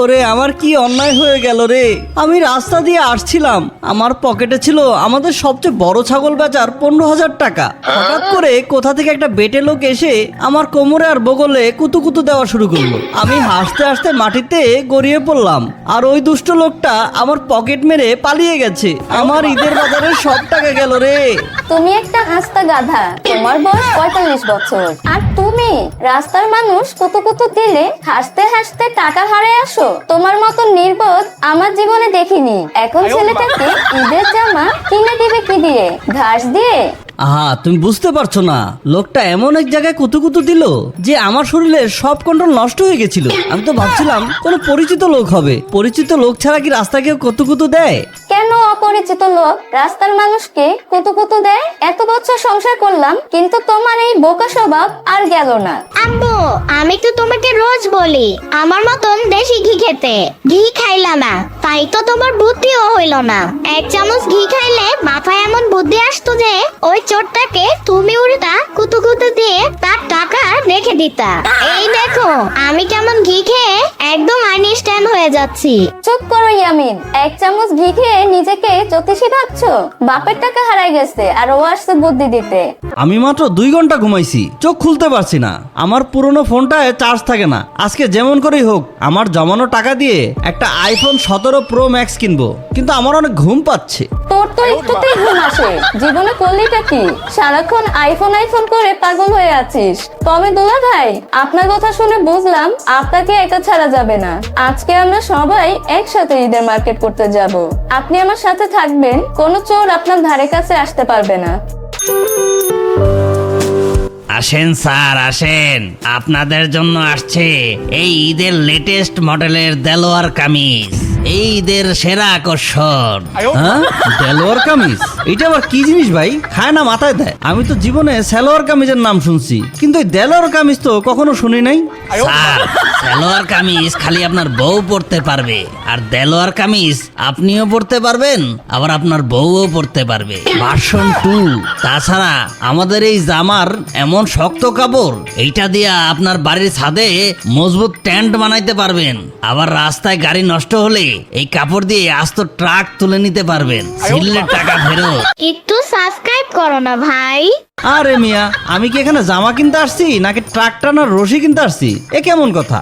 ওরে আমার কি অন্যায় হয়ে গেল রে। আমি রাস্তা দিয়ে আসছিলাম, আমার পকেটে ছিল আমাদের সবচেয়ে বড় ছাগল বেচার 15,000 টাকা। হঠাৎ করে কোথা থেকে একটা বেটে লোক এসে আমার কোমরে আর বগলে কুতু কুতু দেওয়া শুরু করলো। আমি হাসতে হাসতে মাটিতে গড়িয়ে পড়লাম, আর ওই দুষ্ট লোকটা আমার পকেট মেরে পালিয়ে গেছে। আমার ঈদের বাজারে সব টাকা গেল রে। তুমি একটা হাসতা গাধা, তোমার বয়স 45 বছর, আর তুমি রাস্তার মানুষ কুতু কুতু দিলে হাসতে হাসতে টাকা হারিয়ে আসো। তোমার মতো নির্বোধ আমার জীবনে দেখিনি। এখন ছেলেটাকে ঈদের জামা কিনে দিবে কি দিয়ে? ঘাস দিয়ে? আহা, তুমি বুঝতে পারছো না, লোকটা এমন এক জায়গায় কুতু কুতু দিল যে আমার শরীরের সব কন্ট্রোল নষ্ট হয়ে গেছিল। আমি তো ভাবছিলাম কোনো পরিচিত লোক হবে। পরিচিত লোক ছাড়া কি রাস্তা কেউ কুতু কুতু দেয়? কেন অপরিচিত লোক রাস্তার মানুষকে কুতু কুতু দেয়? এত বছর সংসার করলাম, কিন্তু তোমার এই বোকা স্বভাব আর গেল না। আব্বু, আমি তো তোমাকে রোজ বলি আমার মতন দেশি ঘি খেতে। ঘি খাইলা না, তাই তো তোমার বুদ্ধিও হইল না। 1 চামচ ঘি খাইলে মাথায় এমন বুদ্ধি আসতো যে ওই চোরটাকে তুমি উল্টা কুতু কুতু দিয়ে তার টাকা রেখে দিতা। এই দেখো আমি কেমন ঘি খেয়ে একদম আইনস্টাইন হয়ে যাচ্ছি। চুপ করো ইয়ামিন, 1 চামচ ঘি খেয়ে নিজেকে জ্যোতিষী ভাবছো? বাপের টাকা হারাই গেছে আর ও আসছে বুদ্ধি দিতে। আমি মাত্র 2 ঘন্টা ঘুমাইছি, চোখ খুলতে পারছি না। আমার পুরনো ফোনটায় চার্জ থাকে না। আজকে যেমন করেই হোক আমার জমানো টাকা দিয়ে একটা আইফোন 17 প্রো ম্যাক্স কিনবো, কিন্তু আমার অনেক ঘুম পাচ্ছে। তোর তো একটুতেই ঘুম আসে, জীবনে করলিটা কি? সারাক্ষণ আইফোন আইফোন করে পাগল হয়ে আছিস। তবে দুলা ভাই, আপনার কথা শুনে বুঝলাম আপনাকে একা ছাড়া যাবে না। আজকে আমরা সবাই একসাথে ঈদের মার্কেট করতে যাব। আপনি আমার সাথে থাকবেন, কোনো চোর আপনার ধারে কাছে আসতে পারবে না। আসেন স্যার আসেন, আপনাদের জন্য আসছে এই ঈদের লেটেস্ট মডেলের দেলোয়ার কামিজ, এই ঈদের সেরা আকর্ষণ। হ্যাঁ, দেলোয়ার কামিজ? এটা আবার কি জিনিস ভাই? খায় না মাথায় দেয়। আমি তো জীবনে সালোয়ার কামিজের নাম শুনছি, কিন্তু এই দেলোয়ার কামিজ তো কখনো শুনি নাই। স্যার, সালোয়ার কামিজ খালি আপনার বউ পরতে পারবে, আর দেলোয়ার কামিজ আপনিও পরতে পারবেন, আবার আপনার বউও পরতে পারবে। ভার্সন 2। তাছাড়া আমাদের এই জামার এমন শক্ত কাপড়, এইটা দিয়ে আপনার বাড়ির ছাদে মজবুত টেন্ট বানাইতে পারবেন। আবার রাস্তায় গাড়ি নষ্ট হলে এই কাপড় দিয়ে আস্ত ট্রাক তুলে নিতে পারবেন। সিলের টাকা ফেরত। একটু সাবস্ক্রাইব করো না ভাই। আরে মিয়া, আমি কি এখানে জামা কিনতে আসছি নাকি ট্রাক টানার রশি কিনতে আসছি? এ কেমন কথা?